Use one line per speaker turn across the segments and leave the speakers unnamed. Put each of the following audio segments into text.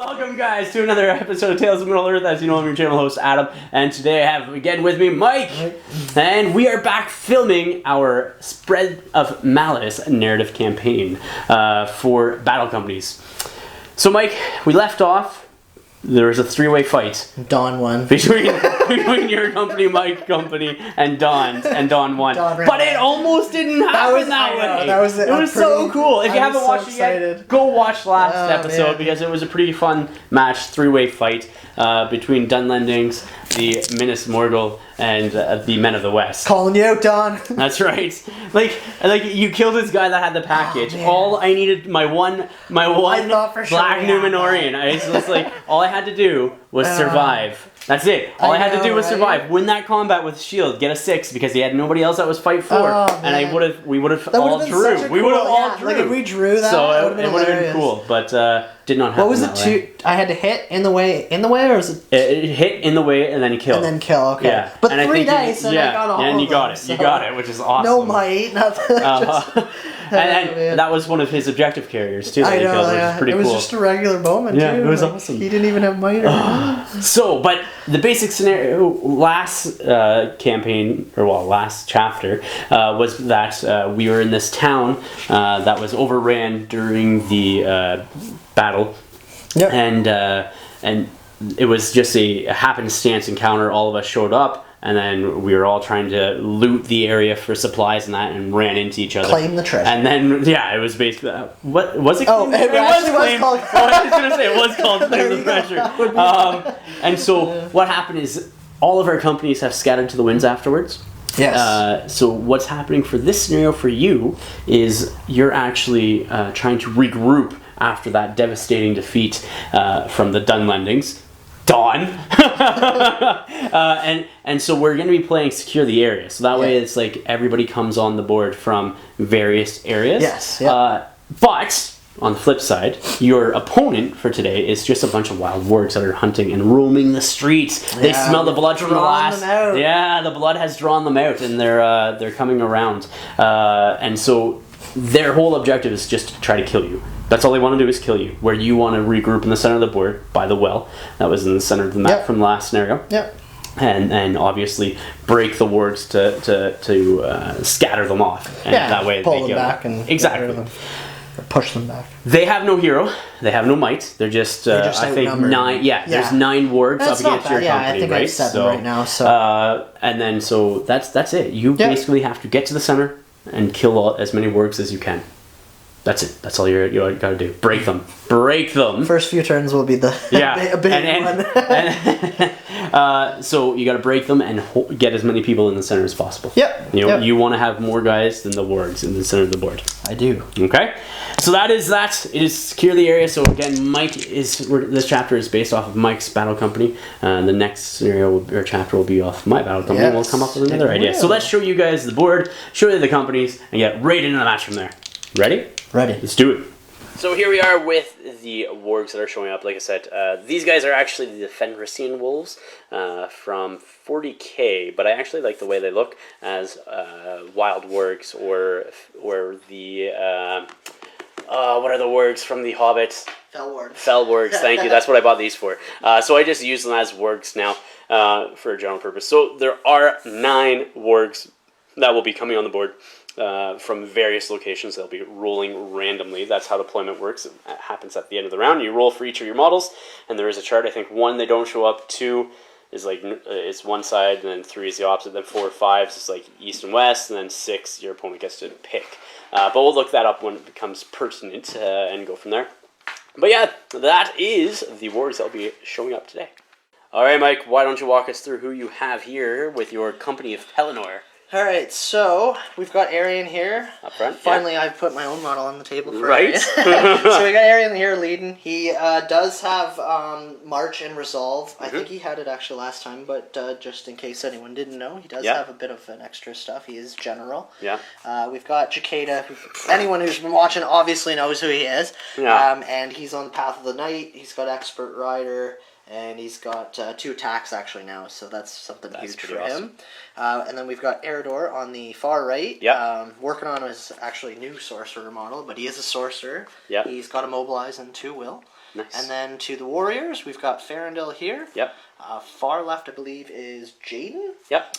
Welcome, guys, to another episode of Tales of Middle-earth. As you know, I'm your channel host, Adam, and today I have again with me Mike, and we are back filming our Spread of Malice narrative campaign for battle companies. So, Mike, we left off. There was a three-way fight.
Dawn won.
Between your company, Mike's company, and Dawn's, and Dawn won. But it almost didn't happen that way. It was so cool. If you haven't watched it yet, go watch last episode because it was a pretty fun match, three-way fight between Dunlendings, the Minas Morgul, and the Men of the West.
Calling you out, Don.
That's right. Like you killed this guy that had the package. All I needed, my one Black Numenorian. I was like, all I had to do was survive. That's it. All I had to do was survive. Win that combat with shield. Get a 6 because he had nobody else that was fight for. And we would have all drew. We would have all drew.
Like if we drew that,
so it would have been cool. But did not happen.
What was it? I had to hit in the way, or was it?
It hit in the way and then kill.
And then kill. Okay.
Yeah.
But
and
3 dice, and I got all
and you
of
got
them,
it.
so.
You got it, which is awesome.
No might, nothing.
And that was one of his objective carriers too.
I know.
Which is pretty
it was
cool.
just a regular bowman too.
It was awesome.
He didn't even have might.
But the basic scenario last campaign, last chapter, was that we were in this town that was overran during the battle, and it was just a happenstance encounter. All of us showed up, and then we were all trying to loot the area for supplies and that, and ran into each other.
Claim the treasure.
And then, it was basically... what was it?
Oh, it was called...
I was going to say, it was called Claim the Treasure. And so, what happened is, all of our companies have scattered to the winds afterwards.
Yes.
So what's happening for this scenario for you is you're actually trying to regroup after that devastating defeat from the Dunlendings. Dawn. and so we're going to be playing Secure the Area. So that way it's like everybody comes on the board from various areas.
Yes. Yeah.
But on the flip side, your opponent for today is just a bunch of wild wargs that are hunting and roaming the streets. They smell the blood from the last. The blood has drawn them out, and they're coming around. And so their whole objective is just to try to kill you. That's all they want to do is kill you. Where you want to regroup in the center of the board by the well. That was in the center of the map from the last scenario.
Yep.
And obviously break the wards to scatter them off. And that way
pull them back and
exactly.
Or push them back.
They have no hero. They have no might. They're just I think 9. Yeah, there's 9 wargs up against your company,
I think
right?
I have 7 right now. So
and then that's it. You basically have to get to the center and kill as many wargs as you can. That's it. That's all you got to do. Break them. Break them.
First few turns will be the a big
one. So you got to break them and get as many people in the center as possible.
Yep.
You want to have more guys than the wargs in the center of the board.
I do.
Okay. So that is that. It is Secure the Area. So again, this chapter is based off of Mike's battle company. The next scenario or chapter will be off my battle company. We'll come up with another idea. So let's show you guys the board, show you the companies, and get right into the match from there. Ready?
Ready.
Let's do it. So here we are with the wargs that are showing up. Like I said, these guys are actually the Fenrisian wolves from 40k, but I actually like the way they look as wild wargs or the what are the wargs from the Hobbit? Fell wargs. Thank you. That's what I bought these for. So I just use them as wargs now for a general purpose. So there are 9 wargs that will be coming on the board. From various locations. They'll be rolling randomly. That's how deployment works. It happens at the end of the round. You roll for each of your models, and there is a chart. I think 1, they don't show up. 2 is one side, and then 3 is the opposite. Then 4 or 5 is like east and west, and then 6 your opponent gets to pick. But we'll look that up when it becomes pertinent and go from there. But yeah, that is the wargs that will be showing up today. All right, Mike, why don't you walk us through who you have here with your company of Pelennor?
Alright, so we've got Arien here.
Up front.
Finally, I've put my own model on the table for
Right.
So we got Arien here leading. He does have March and Resolve. I think he had it actually last time, but just in case anyone didn't know, he does have a bit of an extra stuff. He is general.
Yeah.
We've got Cicada. Anyone who's been watching obviously knows who he is.
Yeah.
And he's on the Path of the Night. He's got Expert Rider. And he's got 2 attacks actually now, so that's something huge for him. And then we've got Eredor on the far right. Working on his actually new sorcerer model, but he is a sorcerer. He's got a mobilize and 2 will.
Nice.
And then to the warriors, we've got Farandil here.
Yep.
Far left, I believe, is Jaden.
Yep.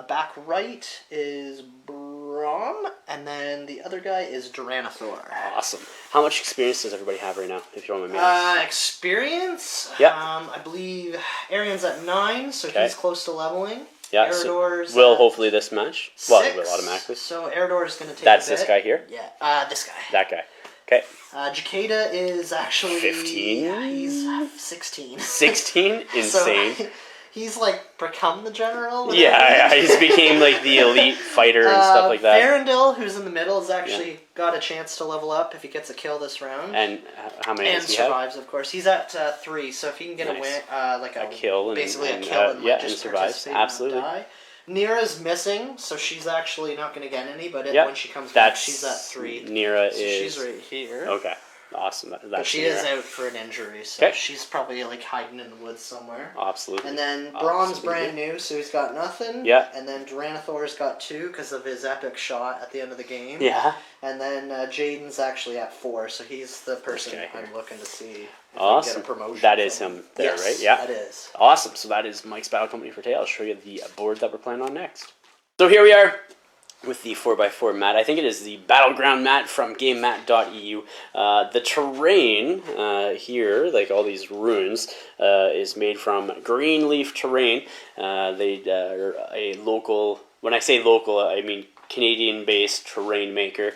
Back right is Brom, and then the other guy is Duranathor.
Awesome. How much experience does everybody have right now, if you don't mind me asking?
Experience?
Yep.
I believe Arien's at 9, so he's close to leveling.
Yeah,
Eridor's
so will hopefully this match.
6,
well, it will automatically.
So Eridor's going to take
That's
a bit.
this guy here?
Yeah, this guy.
That guy. Okay.
Jakeda is actually...
15?
He's 16.
16? Insane.
So, he's like become the general.
Yeah, he's became like the elite fighter and stuff like that.
Farandil, who's in the middle, has actually got a chance to level up if he gets a kill this round.
And how many
and
does he have?
survives, of course. He's at 3, so if he can get
Nice.
a win, like
a kill,
basically
and
a kill, and
yeah,
just
and survives.
participate and not
Absolutely.
die. Nira's missing, so she's actually not going to get any. But when she comes back, she's at 3.
Nira
so
is.
She's right here.
Okay. Awesome.
But she is out for an injury, so she's probably like hiding in the woods somewhere.
Absolutely.
And then Brom's brand new, so he's got nothing.
Yeah.
And then Duranathor's got 2 because of his epic shot at the end of the game.
Yeah.
And then Jaden's actually at 4, so he's the person I'm looking to see if
awesome.
I can get a promotion.
That is him there,
yes,
right? Yeah.
that is.
Awesome. So that is Mike's Battle Company for Tay. I'll show you the board that we're playing on next. So here we are with the 4x4 mat. I think it is the Battleground mat from GameMat.eu. The terrain here, like all these runes, is made from green leaf terrain. They are a local, when I say local, I mean Canadian-based terrain maker.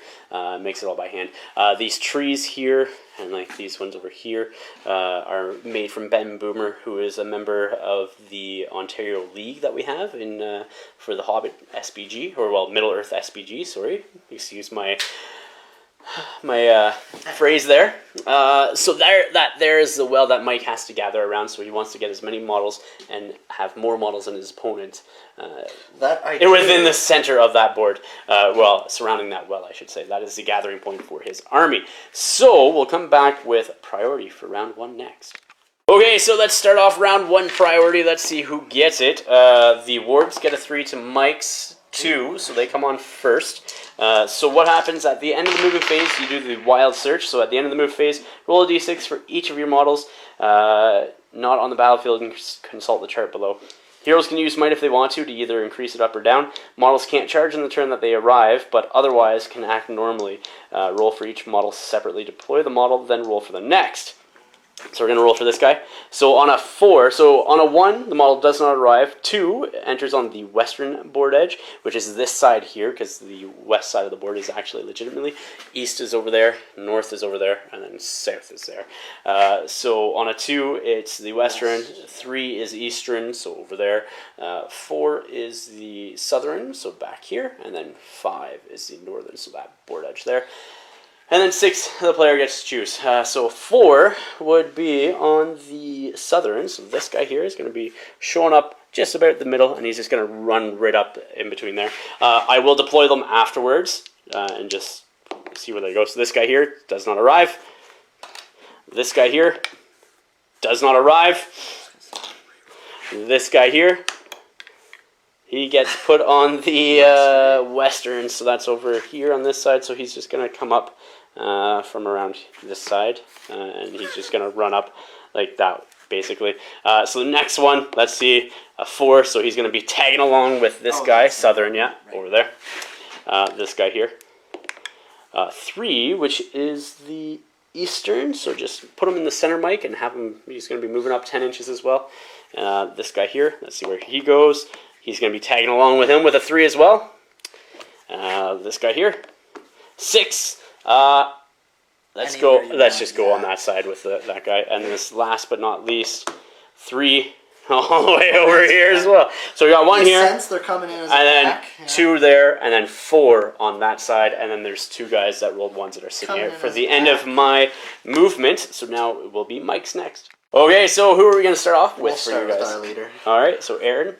Makes it all by hand. These trees here, and like these ones over here, are made from Ben Boomer, who is a member of the Ontario League that we have in for the Hobbit SBG, or well, Middle Earth SBG. Sorry, excuse my phrase there. So there is the well that Mike has to gather around. So he wants to get as many models and have more models than his opponent. Within the center of that board, well, surrounding that well, I should say. That is the gathering point for his army. So we'll come back with priority for round 1 next. Okay, so let's start off round 1 priority. Let's see who gets it. The Wargs get a 3 to Mike's 2, so they come on first. So what happens at the end of the movement phase, you do the wild search. So at the end of the move phase, roll a d6 for each of your models, not on the battlefield, and consult the chart below. Heroes can use might if they want to either increase it up or down. Models can't charge in the turn that they arrive, but otherwise can act normally. Roll for each model separately, deploy the model, then roll for the next. So we're going to roll for this guy. So on a 4, so on a 1, the model does not arrive. 2 enters on the western board edge, which is this side here, because the west side of the board is actually legitimately. East is over there, north is over there, and then south is there. So on a 2, it's the western. 3 is eastern, so over there. 4 is the southern, so back here. And then 5 is the northern, so that board edge there. And then 6, the player gets to choose. So 4 would be on the southern. So this guy here is going to be showing up just about the middle, and he's just going to run right up in between there. I will deploy them afterwards and just see where they go. So this guy here does not arrive. This guy here does not arrive. This guy here, he gets put on the western, so that's over here on this side. So he's just going to come up from around this side, and he's just going to run up like that, basically. So the next one, let's see, a 4, so he's going to be tagging along with this guy, southern, yeah, over there. This guy here. 3, which is the eastern, so just put him in the center, Mike, and have him, he's going to be moving up 10 inches as well. This guy here, let's see where he goes. He's going to be tagging along with him with a 3 as well. This guy here. 6. Let's just go on that side with that guy. And this last but not least, 3 all the way over here as well. So we got 1 here.
They're coming in as
and then 2 there, and then 4 on that side. And then there's 2 guys that rolled 1s that are sitting here for the end of my movement. So now it will be Mike's next. Okay, so who are we going to start off with for you guys?
With our leader.
All right, so Arien,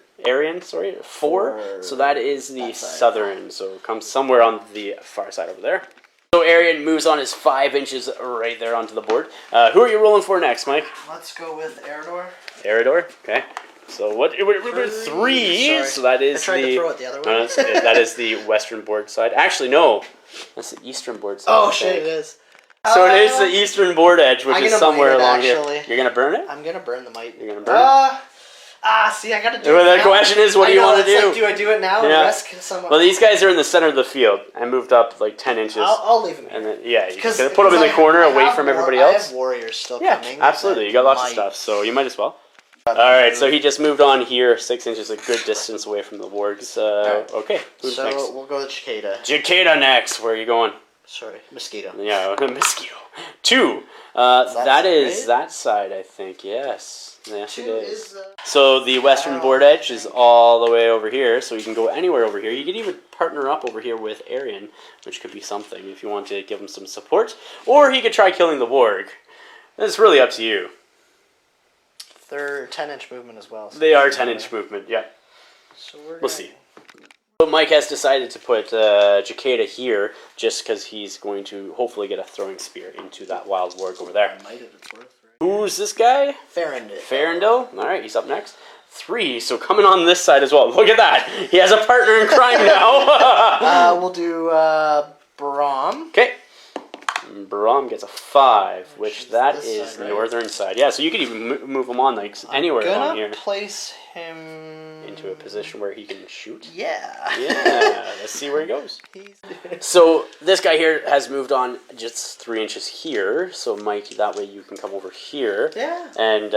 4. So that is the southern. So it comes somewhere on the far side over there. So Arien moves on his 5 inches right there onto the board. Who are you rolling for next, Mike?
Let's go with Eridor.
Eridor, okay. So what? 3. So that is
I tried to throw it the other way.
That is the western board side. Actually, no, that's the eastern board side.
Oh shit, it is.
So it is the eastern board edge, which is somewhere along here. You're gonna burn it?
I'm gonna burn the might.
You're gonna burn it?
See, I gotta do it
now. The
now.
question is, what do you want to do?
Like, do I do it now and risk someone?
Well, these guys are in the center of the field. I moved up like 10 inches.
I'll leave them here.
And then, you can put them in the corner away from everybody else.
I have warriors still coming.
Yeah, absolutely. You got lots of stuff, so you might as well. Alright, so he just moved on here, 6 inches, a good distance away from the wargs. Okay, who's
so
next?
We'll go to Cicada.
Cicada next. Where are you going?
Sorry, mosquito.
Yeah, mosquito. 2. That is that side, I think. Yes. Yes, it is. So the western board edge is all the way over here, so you can go anywhere over here. You could even partner up over here with Arien, which could be something if you want to give him some support. Or he could try killing the warg. It's really up to you.
They're 10-inch movement as well. So
they are 10-inch movement, yeah.
So
we'll see. So Mike has decided to put Cicada here, just because he's going to hopefully get a throwing spear into that wild warg over there. Who's this guy? Farendil. Alright, he's up next. 3, so coming on this side as well. Look at that! He has a partner in crime now!
We'll do Braum.
Okay. Braum gets a 5, which that is the northern side. Yeah, so you could even move him on like anywhere along here.
I'm gonna place him
into a position where he can shoot.
Yeah.
Yeah. Let's see where he goes. So this guy here has moved on just 3 inches here. So Mike, that way you can come over here.
Yeah.
And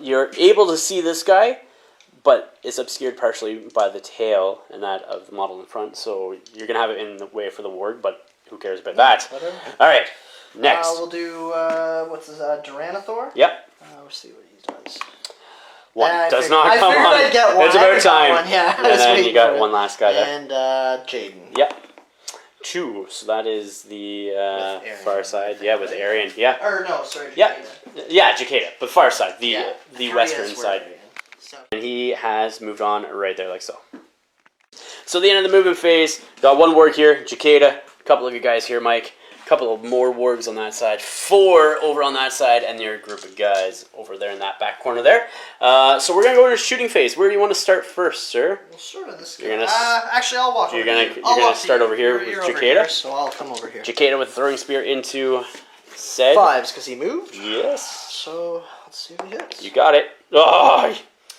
you're able to see this guy, but it's obscured partially by the tail and that of the model in front. So you're gonna have it in the way for the warg, but who cares about that?
Whatever.
All right. Next.
We'll do what's his Duranathor?
Yep.
We'll see what he does.
One does not come on.
I'd get one.
It's about time.
Yeah,
and then you got one last guy there.
And Jaden.
Yep. 2. So that is the far side. Yeah, with Arien. Yeah.
Or no, sorry.
Yeah. Yeah, Cicada. But far side. The western side.
So.
And he has moved on right there like so. So the end of the movement phase. Got one warg here. Cicada. A couple of you guys here, Mike. A couple of more wargs on that side. 4 over on that side. And your group of guys over there in that back corner there. So we're going to go into shooting phase. Where do you want to start first, sir?
We'll start on this guy.
You're gonna,
actually, I'll walk over here.
You're going to start over here with Cicada?
So I'll come over here.
Cicada with throwing spear into Zed.
5s because he moved?
Yes.
So let's see if he hits.
You got it. Oh!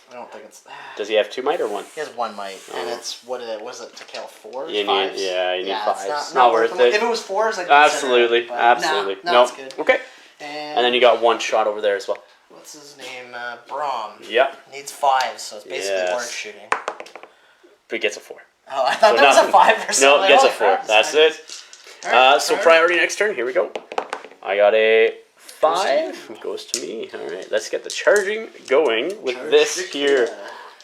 I don't think it's...
Does he have 2 might or 1?
He has 1 might, and it's, was it to kill 4?
You need 5s.
It's
not worth it.
If it was 4s, I'd
Absolutely,
consider it,
absolutely.
No, it's good.
Okay. And then you got 1 shot over there as well.
What's his name? Braum.
Yep.
Needs 5s, so it's basically warg shooting.
But he gets a 4.
Oh, I thought that was a 5 or something.
No, gets a 4. That's it. Right, so priority next turn. Here we go. I got a 5. Goes to me. All right, let's get the charging going with this here.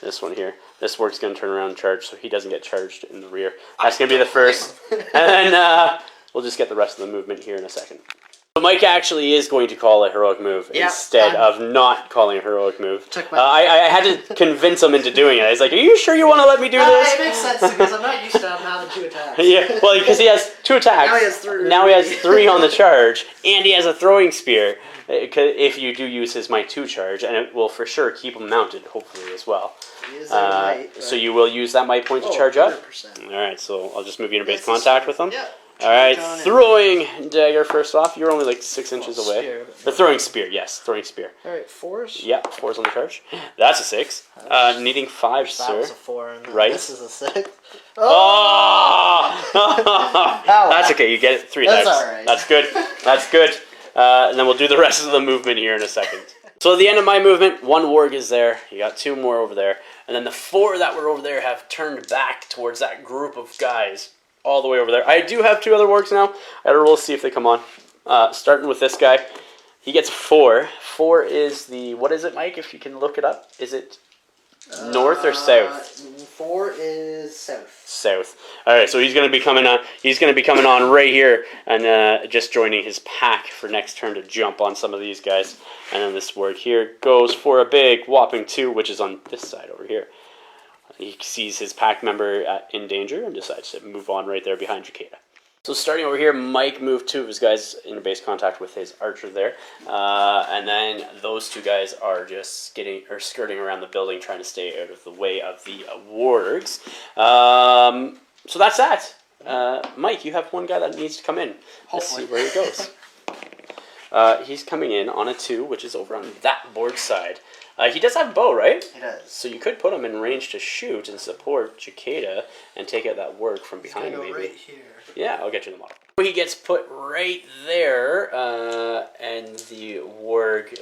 This one here. This warg's going to turn around and charge, so he doesn't get charged in the rear. That's going to be the first. And then we'll just get the rest of the movement here in a second. So Mike actually is going to call a heroic move instead of not calling a heroic move. I had to convince him into doing it. I was like, "Are you sure you want to let me do this?"
It makes sense because I'm not used to having 2 attacks.
Yeah, well, because he has 2 attacks.
Now he has 3.
Now he has 3 on the charge, and he has a throwing spear. If you do use his might 2 charge, and it will for sure keep him mounted, hopefully as well. So you will use that might point to charge 100%. Up. All right, so I'll just move you into base contact with him.
Yeah.
All right, throwing dagger first off. You're only like 6 inches away. Or throwing spear, yes, throwing spear.
All right, 4s.
Yeah, 4s on the charge. That's a 6. Needing 5, sir.
That was a 4. And
right.
This is a 6.
Oh! That's okay. You get it 3 times.
That's all right.
That's good. That's good. And then we'll do the rest of the movement here in a second. So at the end of my movement, 1 warg is there. You got 2 more over there. And then the 4 that were over there have turned back towards that group of guys all the way over there. I do have 2 other wargs now. I gotta roll to see if they come on. Starting with this guy. He gets 4. 4 is the... What is it, Mike, if you can look it up? Is it north or south?
4 is south.
South. All right, so he's going to be coming on. He's going to be coming on right here and just joining his pack for next turn to jump on some of these guys. And then this warg here goes for a big whopping 2, which is on this side over here. He sees his pack member in danger and decides to move on right there behind Cicada. So starting over here, Mike moved 2 of his guys into base contact with his archer there. And then those 2 guys are just skirting around the building trying to stay out of the way of the wargs. So that's that. Mike, you have 1 guy that needs to come in. Let's see where he goes. He's coming in on a 2, which is over on that board side. He does have a bow, right?
He does.
So you could put him in range to shoot and support Cicada and take out that work from behind, maybe.
Right here.
Yeah, I'll get you the model. He gets put right there, and the Warg,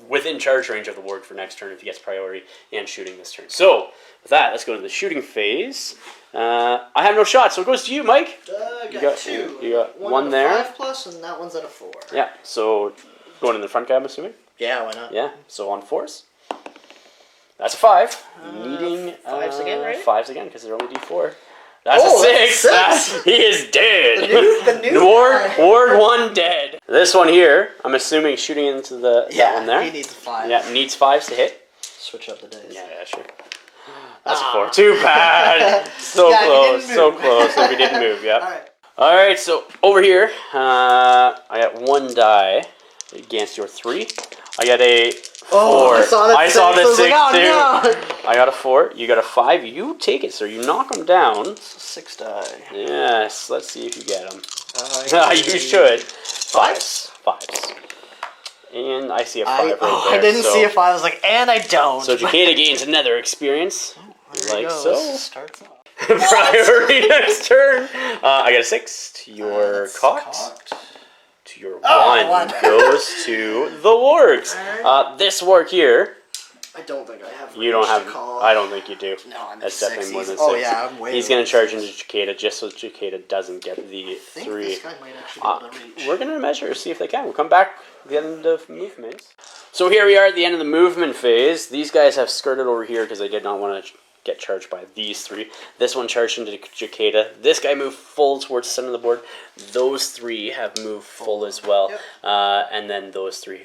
within charge range of the Warg for next turn if he gets priority and shooting this turn. So, with that, let's go to the shooting phase. I have no shot, so it goes to you, Mike.
You got 2.
You got one
at
there.
5+, and that one's at a 4.
Yeah, so going in the front guy, I'm assuming?
Yeah, why not?
Yeah, so on 4s. That's a 5. Needing
5s again, right?
5s again, because they're only D4. That's a 6. He is dead.
The new
Warg 1 dead. This one here, I'm assuming shooting into that one there.
He needs a 5.
Yeah, needs 5s to hit.
Switch up the dice.
Yeah, sure. That's a 4. Too bad. So close, so close. So we didn't move. Yeah. All right. So over here, I got 1 die against your 3. I got a 4. I saw the 6 too. No. I got a 4. You got a 5. You take it, sir. You knock him down.
6 die.
Yes. Let's see if you get him. You should. 5s. 5s. And I see a 5 right there.
I didn't see a 5. I was like, and I don't.
So Cicada gains another experience. Like so.
Starts off.
Priority next turn. I got a 6 to your cocked. To your 1 goes to the Wargs. This Warg here.
I don't think I have.
You don't have. I don't think you do.
No, I'm
That's
at
definitely
6.
more than 6.
Oh yeah, I'm way.
He's gonna charge into Cicada just so Cicada doesn't get the 3.
This guy might actually be able to reach.
We're gonna measure, see if they can. We'll come back at the end of movement. So here we are at the end of the movement phase. These guys have skirted over here because they did not want to get charged by these 3. This one charged into Cicada. This guy moved full towards the center of the board. Those 3 have moved full as well. Yep. And then those 3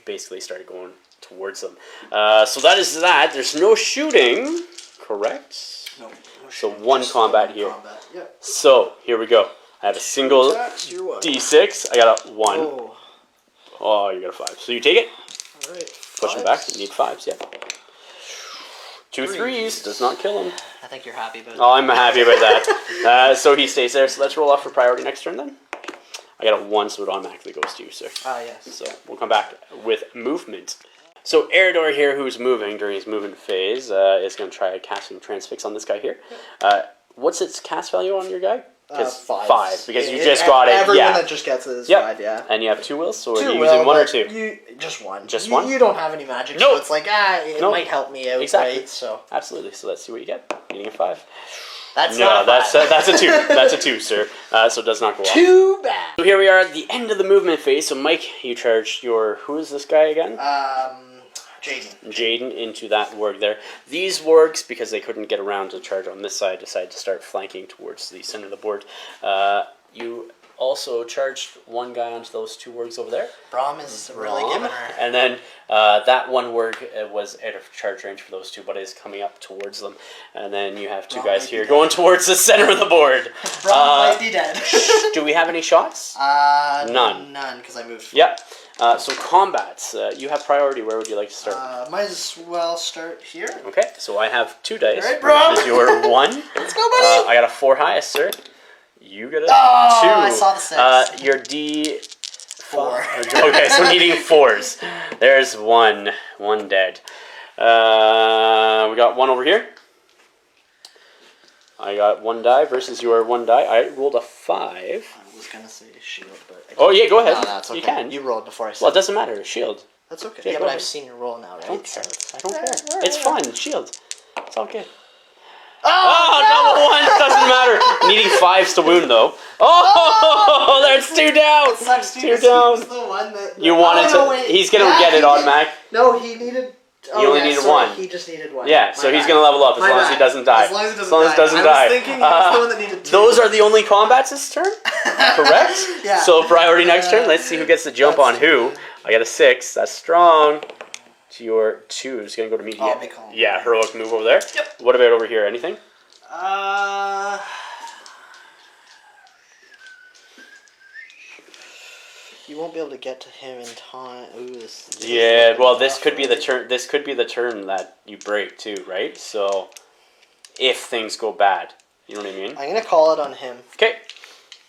basically started going towards them. So that is that. There's no shooting, correct?
No.
So 1 combat here.
Yep.
So here we go. I have a single D6. I got a 1. Oh, you got a 5. So you take it.
All right.
Push him back. You need 5s, yeah. 2 3s does not kill him.
I think you're happy about that.
Oh, I'm happy about that. So he stays there. So let's roll off for priority next turn then. I got a 1, so it automatically goes to you, sir.
Yes.
So we'll come back with movement. So Eridor here, who's moving during his movement phase, is going to try casting Transfix on this guy here. What's its cast value on your guy? 5. Because you just got it.
Everyone that just gets it is 5, yeah.
And you have 2 wills, so are you using 1 or 2?
Just 1.
Just 1?
You don't have any magic, so it's like, it might help me out,
exactly.
right? So.
Absolutely. So let's see what you get. Needing a 5.
That's not a 5.
That's a 2. That's a 2, sir. So it does not go off.
Too bad.
So here we are at the end of the movement phase. So Mike, you charged your... Who is this guy again? Jaden into that Warg there. These Wargs, because they couldn't get around to charge on this side, decided to start flanking towards the center of the board. You also charged 1 guy onto those 2 Wargs over there.
Braum is really giving her.
And then that 1 Warg was out of charge range for those 2, but is coming up towards them. And then you have 2 guys here going towards the center of the board.
Braum might be dead.
Do we have any shots? None.
None, because I moved.
Yep. So combats, you have priority. Where would you like to start?
Might as well start here.
Okay, so I have 2 dice.
All right, bro.
This is your 1.
Let's go, buddy.
I got a 4 highest, sir. You got a 2.
I saw the 6.
Your D...
4.
Okay, so needing 4s. There's 1. 1 dead. We got 1 over here. I got 1 die versus your 1 die. I rolled a 5.
I was gonna say shield, but
Oh yeah, go ahead.
No, that's okay.
You can.
You rolled before I said.
Well, it doesn't matter. Shield.
That's okay. Yeah, but I've seen your roll now, right?
I don't care. I don't care. It's fun. Shield. It's all good.
Oh,
no! Double 1 doesn't matter. Needing 5s to wound though. Oh, that's 2 down.
Sucks,
2 down.
The one that,
you wanted to.
Wait.
He's gonna get it automatic.
No, he needed.
He only needed 1.
He just needed 1.
Yeah, so he's gonna level up as long as he doesn't die.
As long as he doesn't die. I was thinking he was the one that needed 2.
Those are the only combats this turn. Correct.
Yeah.
So priority next turn. Let's see who gets the jump on who. I got a 6. That's strong. To your 2 is gonna go to me.
I'll be calm.
Yeah, heroic move over there.
Yep.
What about over here? Anything?
You won't be able to get to him in time. Ooh,
yeah, well, this could be the turn. This could be the turn that you break too, right? So, if things go bad, you know what I mean.
I'm gonna call it on him.
Okay,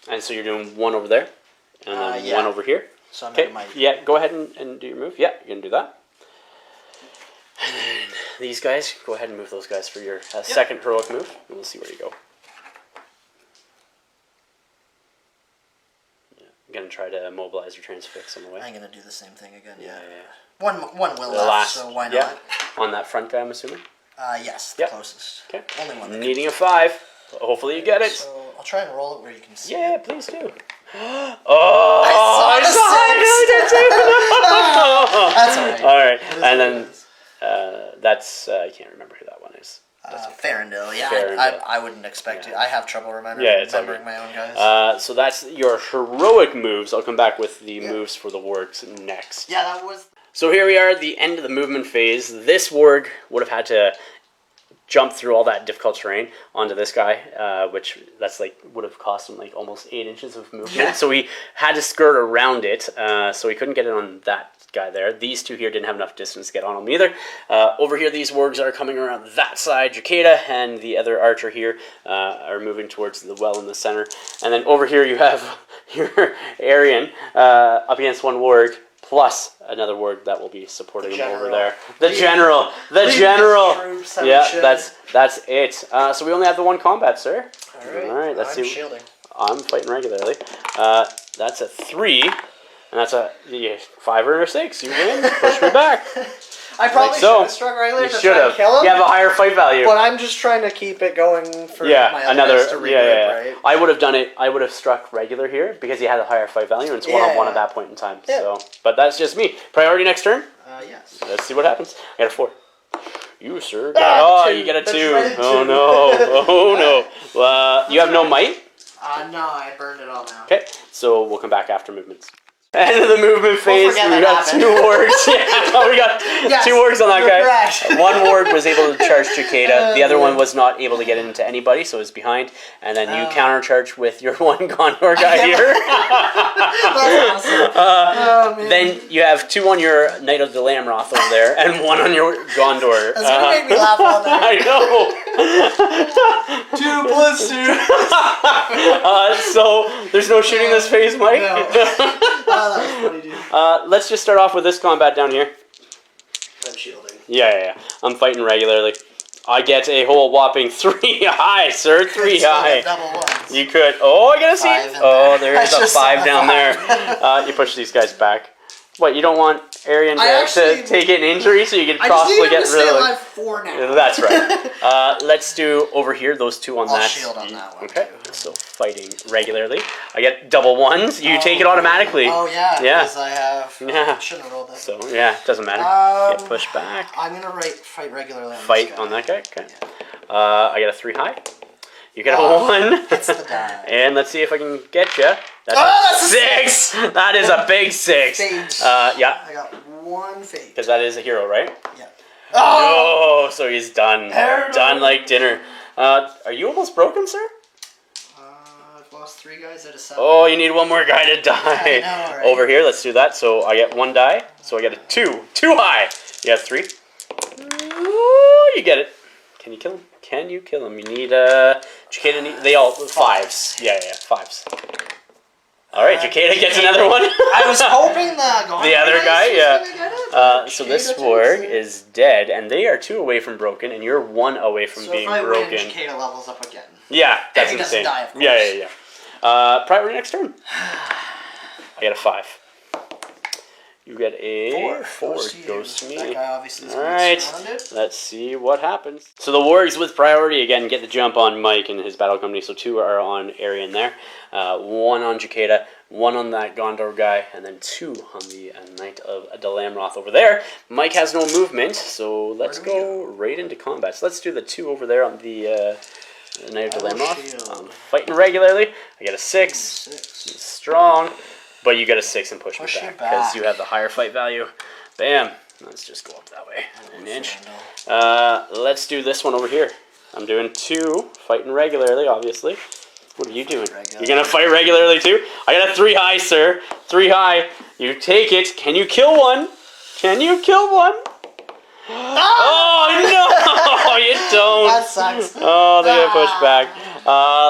and so you're doing 1 over there, and then 1 over here.
So I'm
Okay.
gonna might.
Yeah. Go ahead and do your move. Yeah, you're gonna do that. And then these guys, go ahead and move those guys for your second heroic move, and we'll see where you go. I'm gonna try to mobilize or transfix on the way.
I'm gonna do the same thing again.
Yeah.
One will
The
left,
last,
so why not?
yeah. On that front guy, I'm assuming.
Yes, the closest.
Okay.
Only one. That
Needing a 5. Hopefully you get it.
So I'll try and roll it where you can see.
Yeah,
it.
please do. Oh, I saw it.
That's alright.
All right, and then that's I can't remember who that one is.
Farendale, yeah,
Farendale.
I wouldn't expect it. I have trouble remembering my own guys.
So that's your heroic moves. I'll come back with the moves for the wargs next.
Yeah, that was...
So here we are at the end of the movement phase. This warg would have had to jump through all that difficult terrain onto this guy, which would have cost him like almost 8 inches of movement.
Yeah.
So we had to skirt around it, so we couldn't get it on that guy there. These two here didn't have enough distance to get on him either. Over here, these wargs are coming around that side. Jacada and the other archer here are moving towards the well in the center. And then over here you have your Arien up against one warg, plus another warg that will be supporting him over there. The general. Yeah, that's it. So we only have the one combat, sir.
All right.
Let's see.
Shielding.
I'm fighting regularly. That's a 3, and that's a 5 or a 6. You win. Push me back.
I probably should have struck regular to try and kill him.
You have a higher fight value.
But I'm just trying to keep it going for my other guys to regroup, right?
I would have done it. I would have struck regular here because he had a higher fight value, and it's one-on-one at that point in time.
Yeah.
So, but that's just me. Priority next turn.
Yes.
Let's see what happens. I got a 4. You, sir. You get a 2. Oh no. Oh no. You have no might?
No, I burned it all now.
Okay, so we'll come back after movements. End of the movement phase. We got 2 wargs. Yeah, we got 2 wargs on that guy. One warg was able to charge Jacada. The other one was not able to get into anybody, so it was behind. And then you countercharge with your one Gondor guy here.
That's awesome.
Then you have 2 on your Knight of the Lamroth over there, and 1 on your Gondor.
That's gonna make me laugh all night.
I know.
2 plus 2.
So there's no shooting this phase, Mike.
No. That was funny, dude.
Let's just start off with this combat down here.
I'm shielding.
Yeah. I'm fighting regularly. I get a whole whopping 3 high, sir. 3 high.
Double ones.
You could. Oh, I gotta see it. Oh, there is a 5 down there. You push these guys back. What, you don't want Arien to take an injury so you can possibly get rid of it?
I just need him to stay alive 4 now.
That's right. Let's do over here, those 2 on that.
I'll shield on that one.
Okay, so fighting regularly. I get double 1s. You take it automatically.
Oh, yeah.
Yeah.
Because I have... Shouldn't have rolled that.
So, yeah, it doesn't matter. Get pushed back.
I'm going to fight regularly on
Fight
this guy.
on that guy? Okay. Yeah. I get a 3 high. You get a 1.
That's the die.
And let's see if I can get you. That's a 6. That is a big 6. Yeah.
I got 1 fate.
Because that is a hero, right?
Yeah.
Oh, so he's done. Done like dinner. Are you almost broken, sir?
I've lost 3 guys out of 7.
Oh, you need 1 more guy to die.
I know, right?
Over here, let's do that. So I get 1 die. So I get a 2. 2 high. You have 3. Ooh, you get it. Can you kill him? Can you kill him? You need Jacada. They all 5s. Yeah, 5s. All right, Jacada gets another one.
I was hoping the
other guy, yeah.
Get it,
so this warg is dead, and they are 2 away from broken, and you're 1 away from being broken.
Win, Jacada levels up again.
Yeah, that's
if he
insane.
doesn't die, of course.
Yeah. Priority next turn. I get a 5. You get a 4. Goes to me.
That guy obviously is
Alright, let's see what happens. So the wargs with priority again get the jump on Mike and his battle company. So 2 are on Arien there. 1 on Jacada, 1 on that Gondor guy, and then 2 on the Knight of the Lamroth over there. Mike has no movement, so let's go right into combat. So let's do the 2 over there on the Knight of the Lamroth. I'm fighting regularly. I get a 6. Strong. But you get a 6 and push me back because you have the higher fight value. Bam. Let's just go up that way. An inch. Let's do this one over here. I'm doing 2, fighting regularly, obviously. What are you doing? You're going to fight regularly too? I got a 3 high, sir. 3 high. You take it. Can you kill 1? Can you kill 1? Oh, no! You don't.
That sucks.
Oh, they got pushed back.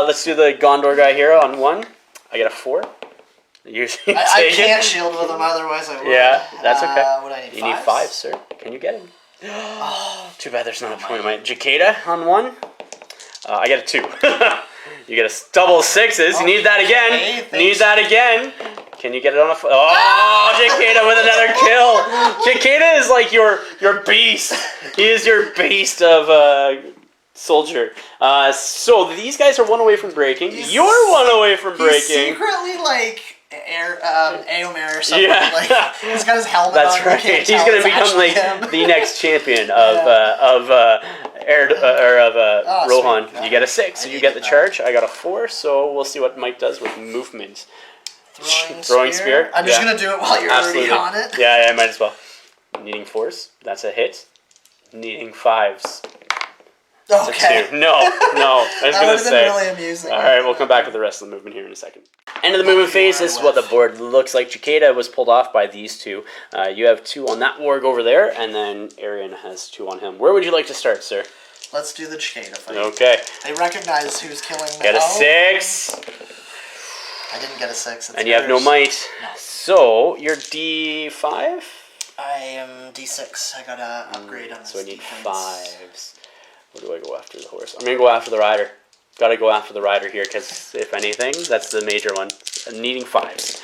Let's do the Gondor guy here on 1. I get a 4.
I can't shield with him, otherwise I would.
Yeah, that's okay.
What do I need?
You need 5, sir. Can you get him? Too bad there's not a point of my Jacada on 1. I get a 2. You get a double 6s. You need that again. Need that again. Can you get it on a... Oh, Jacada with another kill. Jacada is like your beast. He is your beast of soldier. So these guys are 1 away from breaking. You're 1 away from breaking.
He's secretly like Aomer or something. Yeah. Like, he's got his helmet on.
That's right. He's going to become like the next champion of Rohan. You get a 6, so you get the charge. I got a 4, so we'll see what Mike does with movement. Throwing spear.
I'm just gonna do it while you're already on it.
Yeah, might as well. Needing 4s. That's a hit. Needing 5s.
Okay.
That's a 2. No. I was gonna say.
That would have been really amusing.
All right, we'll come back with the rest of the movement here in a second. End of the movement phase. This is what the board looks like. Jacada was pulled off by these 2. You have 2 on that warg over there, and then Arien has 2 on him. Where would you like to start, sir?
Let's do the Jacada fight.
Okay.
They recognize who's killing them.
Get a 6.
I didn't get a 6.
And you have no might. No. So, you're D5?
I am D6. I gotta upgrade on this.
So I need 5s. Where do I go after the horse? I'm going to go after the rider. Gotta go after the rider here, because if anything, that's the major one. I'm needing 5s.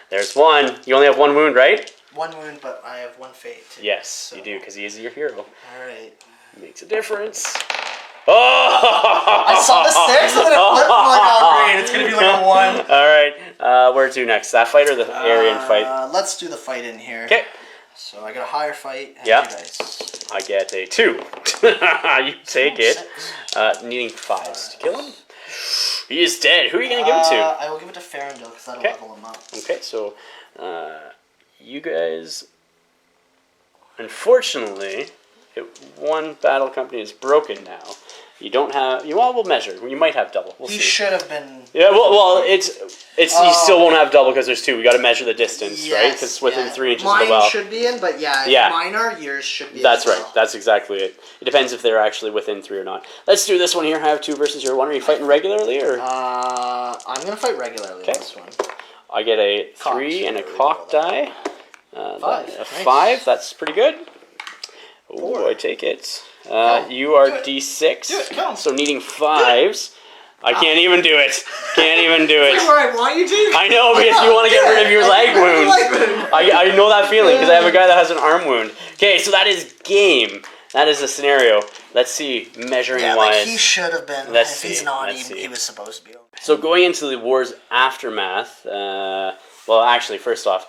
There's 1. You only have 1 wound, right?
1 wound, but I have 1 fate. Too,
yes,
so.
you do, because he is your hero.
Alright.
Makes a difference. Oh!
I saw the 6 and then it flipped like, oh great, it's gonna be like a 1.
Alright, where to next? That fight or the Arien fight?
Let's do the fight in here.
Okay.
So I got a higher fight.
Yeah. I get a 2. You take it. Needing 5s to kill him. He is dead. Who are you going to give it to?
I will give it to Farendil because that'll level him up.
Okay, so you guys, unfortunately, one battle company is broken now. You don't have. You all will measure. You might have double. We'll see.
He should have been.
Yeah. Well. It's. You still won't have double because there's 2. We got to measure the distance, right? Because within 3 inches of the well.
Mine should be in, but if mine are, yours should be.
That's right. That's exactly it. It depends if they're actually within 3 or not. Let's do this one here. I have 2 versus your 1. Are you fighting regularly or?
I'm gonna fight regularly on this one.
I get a 3 and a cock die.
5.
A 5. That's pretty good. Oh, I take it. You are D6.
Do it, come.
So needing 5s. I can't even do it. Can't even do it.
Where I want you to.
I know, because you want to get rid of your leg wound. I know that feeling, because I have a guy that has an arm wound. Okay, so that is game. That is the scenario. Let's see, measuring wise.
Like he should have been. If he's not, he was supposed to be.
So going into the war's aftermath, well, actually, first off,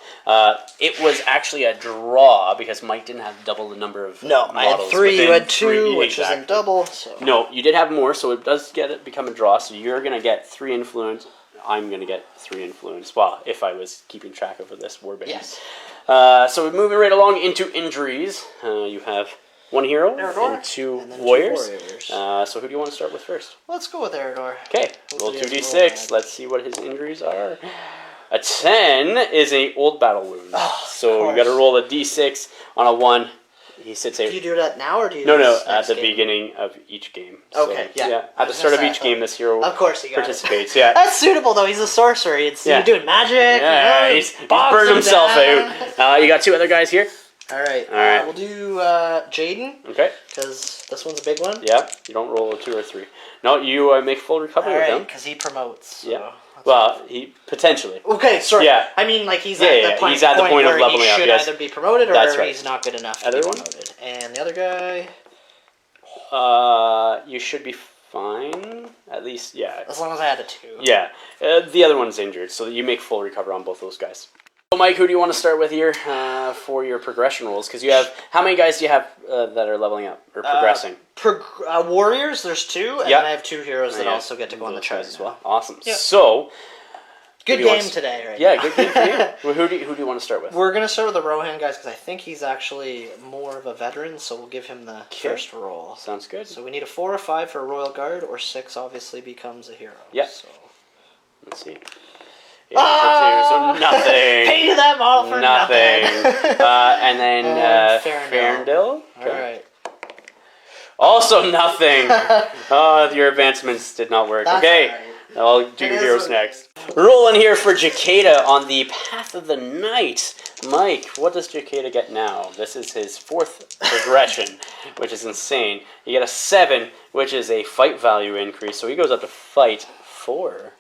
it was actually a draw because Mike didn't have double the number of models.
I had 3, you had 2, which isn't double. So.
No, you did have more, so it does become a draw. So you're going to get 3 influence. I'm going to get 3 influence. Well, if I was keeping track of this warband.
Yes.
So we're moving right along into injuries. You have 1 hero and 2 warriors. So who do you want to start with first?
Let's go with Eridor.
Okay, roll 2d6. Let's see what his injuries are. A 10 is an old battle wound. So you got to roll a d6 on a 1. He sits
Do you do that now or do you?
No, at the beginning of each game.
Okay,
so, yeah. At the start of each game, this hero participates. Yeah,
that's suitable though. He's a sorcerer. You're doing magic.
Yeah, he's burned himself out. You got 2 other guys here.
All right. We'll do Jaden.
Okay.
Because this one's a big one.
Yeah. You don't roll a 2 or 3. No, you make full recovery with him.
Because he promotes. So.
Yeah. Well, he potentially.
Okay, sorry.
Yeah.
I mean, like he's at the point,
he's at the point of leveling up.
He should either be promoted or he's not good enough to be promoted. And the other guy.
You should be fine. At least, yeah.
As long as I had a 2.
Yeah. The other one's injured, so you make full recover on both those guys. So, Mike, who do you want to start with here for your progression rolls? Because you have how many guys do you have that are leveling up or progressing?
Warriors, there's 2, and then I have 2 heroes that also get to go on the chart
as well. Awesome. Yep. So,
good game today, right?
Yeah, good game for you. Who do you want to start with?
We're gonna start with the Rohan guys because I think he's actually more of a veteran, so we'll give him the first roll.
Sounds good.
So we need a 4 or 5 for a Royal Guard, or 6 obviously becomes a hero.
Yep.
So.
Let's see. So nothing.
Paid that model for nothing.
And then Farendil.
Okay. All right.
Also nothing. Your advancements did not work.
That's
okay.
Right.
I'll do your heroes next. Rolling here for Jacada on the Path of the Night. Mike, what does Jacada get now? This is his 4th progression, which is insane. You get a 7, which is a fight value increase, so he goes up to fight 4.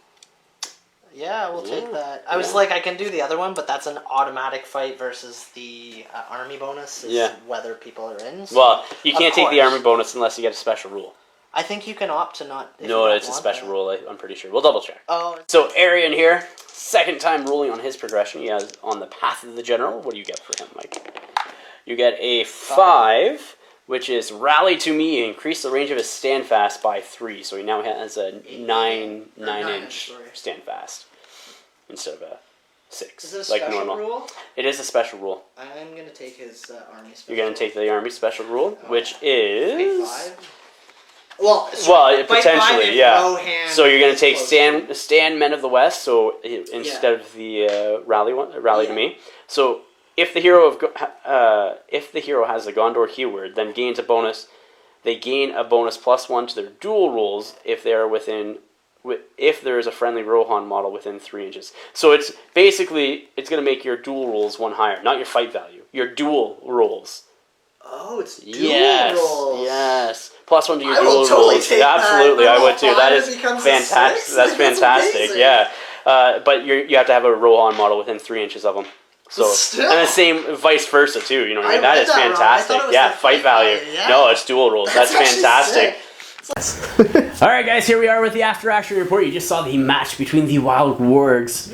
Yeah, we'll take that. I was like, I can do the other one, but that's an automatic fight versus the army bonus is whether people are in. So
well, you can't take the army bonus unless you get a special rule.
I think you can opt to not...
No, it's a special rule, I'm pretty sure. We'll double check.
Oh.
So, Arien here, 2nd time rolling on his progression. He has on the Path of the General. What do you get for him, Mike? You get a 5, which is Rally to Me, increase the range of his standfast by 3. So he now has a 9-inch standfast instead of a 6.
Is it a
like
special
normal.
rule?
It is a special rule.
I'm going to take his army special.
You're going to take the army special rule, which is...
5? Well,
potentially, yeah. So you're going to take stand Men of the West, so instead of the rally to me. So if the hero has a Gondor keyword, then gains a bonus. They gain a bonus +1 to their duel rolls if they are if there is a friendly Rohan model within 3 inches. So it's basically it's going to make your duel rolls 1 higher, not your fight value. Your duel rolls.
Oh, it's duel rolls.
Yes. +1 to your duel rolls. Absolutely, I would too. That is fantastic. That's fantastic. Yeah. But you have to have a Rohan model within 3 inches of them. So and the same vice versa too. You know what I mean? That is fantastic. Yeah, fight value. Yeah. No, it's duel rolls. That's fantastic. Alright guys, here we are with the after action report. You just saw the match between the Wild Wargs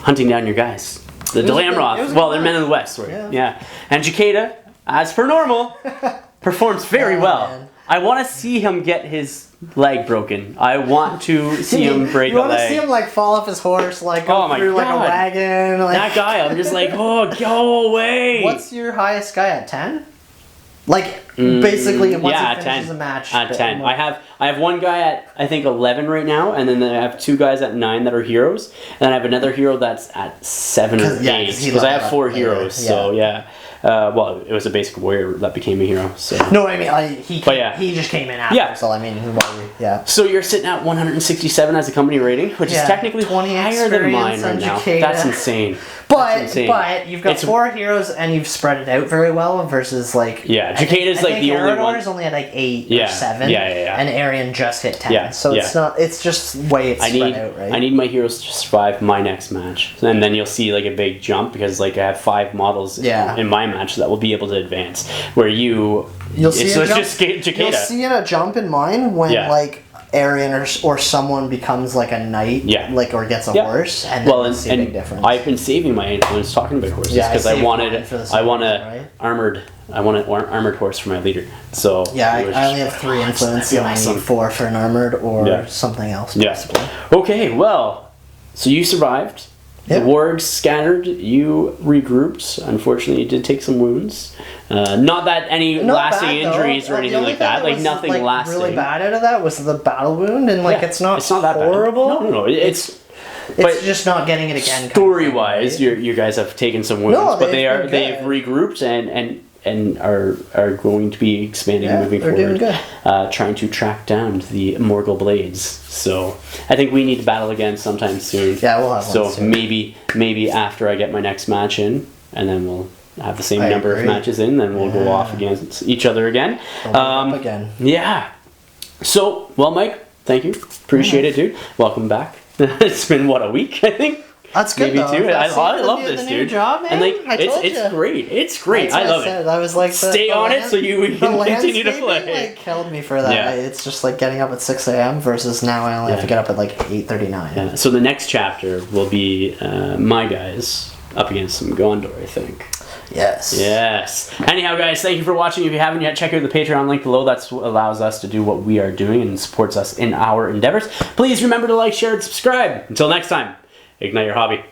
hunting down your guys. The Delamroth. Well, they're Men of the West. Sorry. Yeah. And Jacada, as per normal, performs very well. Man. I want to see him get his leg broken. I want to see him break a leg.
You want to see him like fall off his horse, like go through like a wagon. Like...
That guy, I'm just like, oh, go away.
What's your highest guy at 10? Like basically, once he finishes a match.
At 10, I have one guy at I think 11 right now, and then I have 2 guys at 9 that are heroes, and then I have another hero that's at 7 or 8 because I have 4 heroes. So yeah. Well, it was a basic warrior that became a hero. So.
No, I mean, he just came in after. Yeah. So, I mean, yeah.
So, you're sitting at 167 as a company rating, which is technically 20 higher than mine right now. That's insane.
But you've got 4 heroes and you've spread it out very well versus, like...
Yeah, Jacada's like the only one.
Only at like 8 or 7. Yeah. And Arien just hit 10.
Yeah.
So, it's just the way it's spread out, right?
I need my heroes to survive my next match. And then you'll see, like, a big jump because, like, I have 5 models in my match that will be able to advance. Where you'll see
You'll see a jump in mine when like Arien or someone becomes like a knight, like or gets a horse, and then you'll see a big difference.
I've been saving my influence talking about horses because I want an armored horse for my leader. So
I only have 3 influence, and I need 4 for an armored or something else. Possibly.
Okay, well, so you survived. The wargs scattered, you regrouped. Unfortunately, you did take some wounds. Not that any lasting injuries or anything like that. Like, nothing lasting.
Really bad out of that was the battle wound, and it's not that horrible.
No. It's
just not getting it again.
Story-wise, you guys have taken some wounds, but they've regrouped and are going to be expanding moving forward.
Doing good.
Trying to track down the Morgul Blades. So I think we need to battle again sometime soon.
Yeah, we'll have one soon.
So maybe after I get my next match in, and then we'll have the same number of matches in, then we'll go off against each other again.
Again.
Yeah. So, well, Mike, thank you. Appreciate it, dude. Welcome back. It's been, a week, I think?
That's good.
Maybe 2. I love this, dude.
Job, man.
And it's great. It's great. I love it.
I was like,
stay on it so you can continue to play.
Like killed me for that. Yeah. It's just like getting up at 6 a.m. versus now I only have to get up at like 8:39.
Yeah. So the next chapter will be my guys up against some Gondor, I think. Yes. Anyhow, guys, thank you for watching. If you haven't yet, check out the Patreon link below. That's what allows us to do what we are doing and supports us in our endeavors. Please remember to like, share, and subscribe. Until next time. Ignite your hobby.